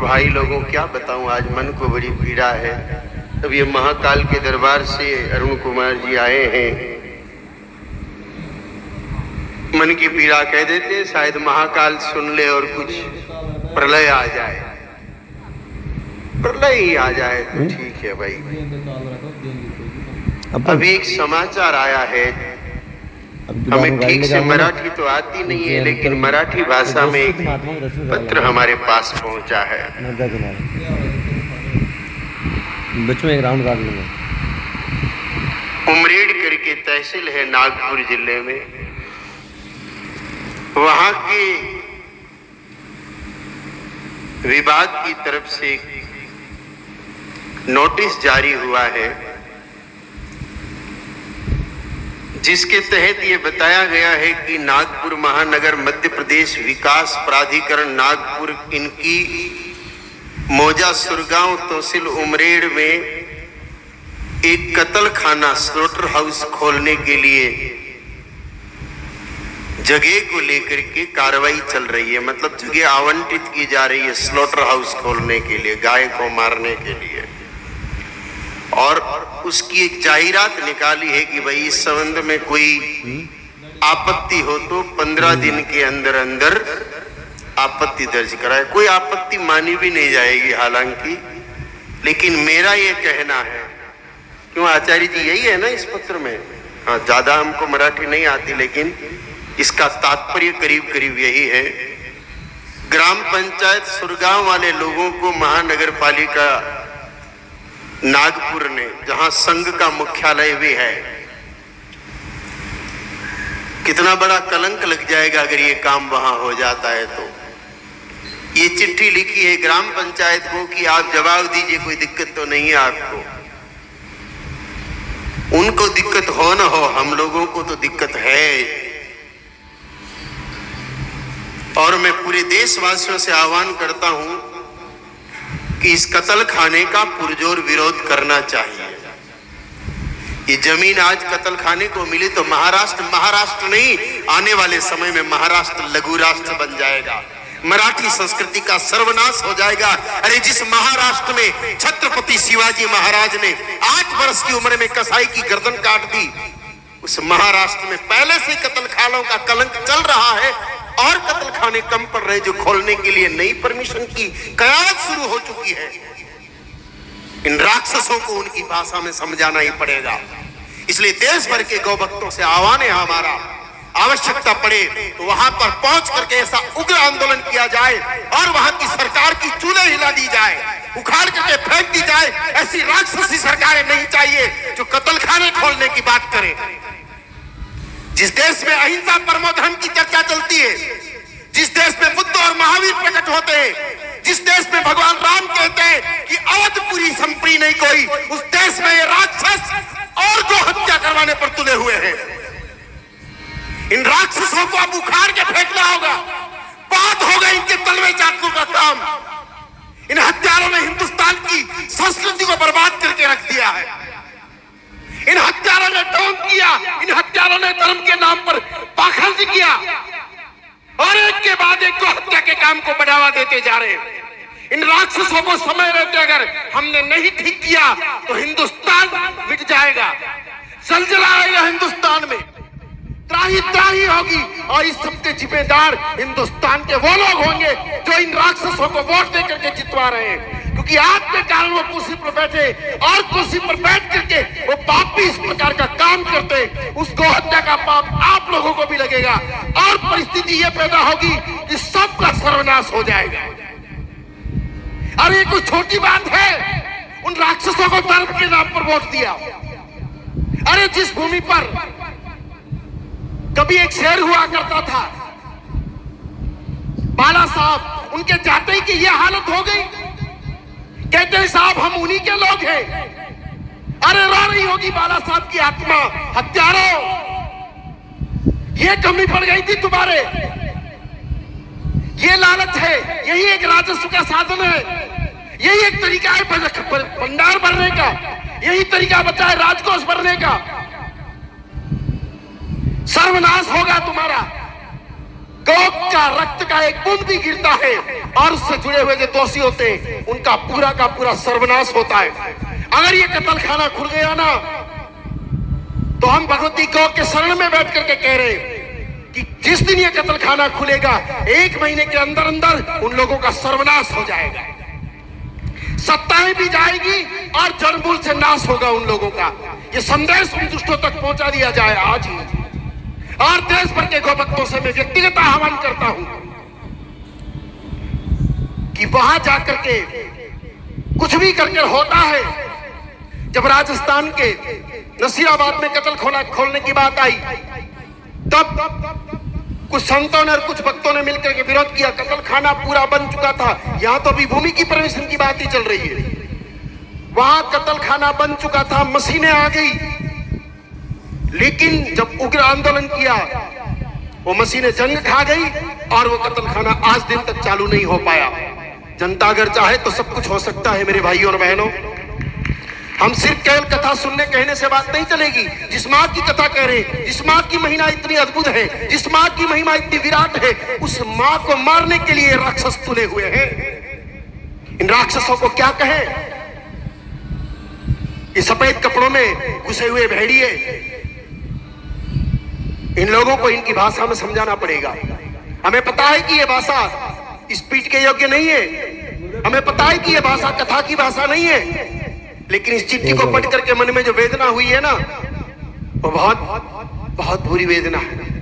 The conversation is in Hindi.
भाई लोगों, क्या बताऊं, आज मन को बड़ी पीड़ा है। अब ये महाकाल के दरबार से अरुण कुमार जी आए हैं। मन की पीड़ा कह देते हैं, शायद महाकाल सुन ले और कुछ प्रलय आ जाए। प्रलय ही आ जाए तो ठीक है भाई। अभी एक समाचार आया है, हमें ठीक से मराठी तो आती नहीं है, लेकिन मराठी भाषा में एक पत्र हमारे पास पहुंचा है। बच्चों एक राउंड काट लूंगा। उमरेड करके तहसील है नागपुर जिले में, वहां के विभाग की तरफ से नोटिस जारी हुआ है, जिसके तहत ये बताया गया है कि नागपुर महानगर मध्य प्रदेश विकास प्राधिकरण नागपुर इनकी मौजा सुरगांव तहसील उमरेड में एक कत्ल खाना स्लॉटर हाउस खोलने के लिए जगह को लेकर के कार्रवाई चल रही है। मतलब जगह आवंटित की जा रही है स्लॉटर हाउस खोलने के लिए, गाय को मारने के लिए। और उसकी एक जाहिरात निकाली है कि भाई इस संबंध में कोई आपत्ति हो तो 15 दिन के अंदर अंदर आपत्ति दर्ज कराए। कोई आपत्ति मानी भी नहीं जाएगी हालांकि, लेकिन मेरा ये कहना है, क्यों आचार्य जी यही है ना इस पत्र में। हाँ, ज्यादा हमको मराठी नहीं आती, लेकिन इसका तात्पर्य करीब करीब यही है। ग्राम पंचायत सुरगांव वाले लोगों को महानगर पालिका नागपुर ने, जहां संघ का मुख्यालय भी है, कितना बड़ा कलंक लग जाएगा अगर ये काम वहां हो जाता है। तो ये चिट्ठी लिखी है ग्राम पंचायत को कि आप जवाब दीजिए, कोई दिक्कत तो नहीं है आपको। उनको दिक्कत हो ना हो, हम लोगों को तो दिक्कत है। और मैं पूरे देशवासियों से आह्वान करता हूं कि इस कत्ल खाने का पुरजोर विरोध करना चाहिए। ये जमीन आज कत्ल खाने को मिली तो महाराष्ट्र नहीं, आने वाले समय में महाराष्ट्र लघु राष्ट्र बन जाएगा, मराठी संस्कृति का सर्वनाश हो जाएगा। अरे जिस महाराष्ट्र में छत्रपति शिवाजी महाराज ने 8 वर्ष की उम्र में कसाई की गर्दन काट दी, उस महाराष्ट्र में पहले से कत्ल खानों का कलंक चल रहा है और कत्ल खाने कम पड़ रहे जो खोलने के लिए नई परमिशन की कयामत शुरू हो चुकी है। इन राक्षसों को उनकी भाषा में समझाना ही पड़ेगा। इसलिए देश भर के गौ भक्तों से आह्वान है हमारा, आवश्यकता पड़े तो वहां पर पहुंच करके ऐसा उग्र आंदोलन किया जाए और वहां की सरकार की चूल्हे हिला दी जाए, उखाड़ करके फेंक दी जाए। ऐसी राक्षसी सरकारें नहीं चाहिए जो कत्ल खाने खोलने की बात करे। जिस देश में अहिंसा परमो धर्म की चर्चा चलती है, जिस देश में बुद्ध और महावीर प्रकट होते हैं, जिस देश में भगवान राम कहते हैं कि अवधपुरी संप्री नहीं कोई, उस देश में ये राक्षस और गो हत्या करवाने पर तुले हुए हैं। इन राक्षसों को अब उखाड़ के फेंकना होगा। बहुत हो गए इनके तलवे चाटने का काम। इन हत्यारों ने हिंदुस्तान की संस्कृति को बर्बाद करके रख दिया है। इन हत्यारों ने ढोंग किया, इन हत्यारों ने धर्म के नाम पर पाखंड किया और एक के बाद एक को हत्या के काम को बढ़ावा देते जा रहे हैं। इन राक्षसों को समय रहते अगर हमने नहीं ठीक किया तो हिंदुस्तान मिट जाएगा, जलजला आएगा हिंदुस्तान में, त्राही त्राही होगी। और इस सबके जिम्मेदार हिंदुस्तान के वो लोग होंगे जो इन राक्षसों को वोट देकर के जितवा रहे हैं। क्योंकि आपके कारण वो कुर्सी पर बैठे और कुर्सी पर बैठ करके वो पापी इस प्रकार का काम करते, उस गौ हत्या का पाप आप लोगों को भी लगेगा और परिस्थिति ये पैदा होगी कि सबका सर्वनाश हो जाएगा। अरे ये कोई छोटी बात है? उन राक्षसों को धर्म के नाम पर वोट दिया। अरे जिस भूमि पर कभी एक शेर हुआ करता था, बाला साहब, उनके जाते ही कि ये हालत हो गई। कहते हैं साहब हम उन्हीं के लोग हैं। अरे रो रही होगी बाला साहब की आत्मा। हत्यारों, ये कमी पड़ गई थी तुम्हारे, ये लालच है, यही एक राजस्व का साधन है, यही एक तरीका है भंडार भरने का, यही तरीका बचा है राजकोष भरने का। सर्वनाश होगा तुम्हारा। गौ का रक्त का एक बूंद भी गिरता है और उससे जुड़े हुए जो दोषी होते हैं उनका पूरा का पूरा सर्वनाश होता है। अगर ये कत्ल खाना खुल गया ना तो हम भगवती गौ के शरण में बैठ करके कह रहे हैं कि जिस दिन ये कत्ल खाना खुलेगा 1 महीने के अंदर अंदर उन लोगों का सर्वनाश हो जाएगा, सत्ताएं भी जाएगी और जड़मूल से नाश होगा उन लोगों का। ये संदेश उन दुष्टों तक पहुंचा दिया जाए आज ही। और देश भर के गौ भक्तों से मैं व्यक्तिगत आह्वान करता हूं कि वहां जाकर के कुछ भी करके होता है। जब राजस्थान के नसीराबाद में कत्ल खोलने की बात आई तब कुछ संतों ने और कुछ भक्तों ने मिलकर के विरोध किया। कत्ल खाना पूरा बन चुका था, यहां तो अभी भूमि की परमिशन की बात ही चल रही है। वहां कत्ल खाना बन चुका था, मशीनें आ गई, लेकिन जब उग्र आंदोलन किया वो मशीनें जंग खा गई और वो कत्ल खाना आज दिन तक चालू नहीं हो पाया। जनता अगर चाहे तो सब कुछ हो सकता है मेरे भाइयों और बहनों। हम सिर्फ केवल कथा सुनने कहने से बात नहीं चलेगी। जिस माँ की कथा कह रहे हैं, जिस माँ की महिमा इतनी अद्भुत है, जिस माँ की महिमा इतनी विराट है, उस माँ को मारने के लिए राक्षस तुले हुए हैं। इन राक्षसों को क्या कहें? ये सफेद कपड़ों में घुसे हुए भेड़िए, इन लोगों को इनकी भाषा में समझाना पड़ेगा। हमें पता है कि ये भाषा स्पीच के योग्य नहीं है, हमें पता है कि ये भाषा कथा की भाषा नहीं है, लेकिन इस चिट्ठी को पढ़ करके मन में जो वेदना हुई है ना वो बहुत बहुत बुरी वेदना है।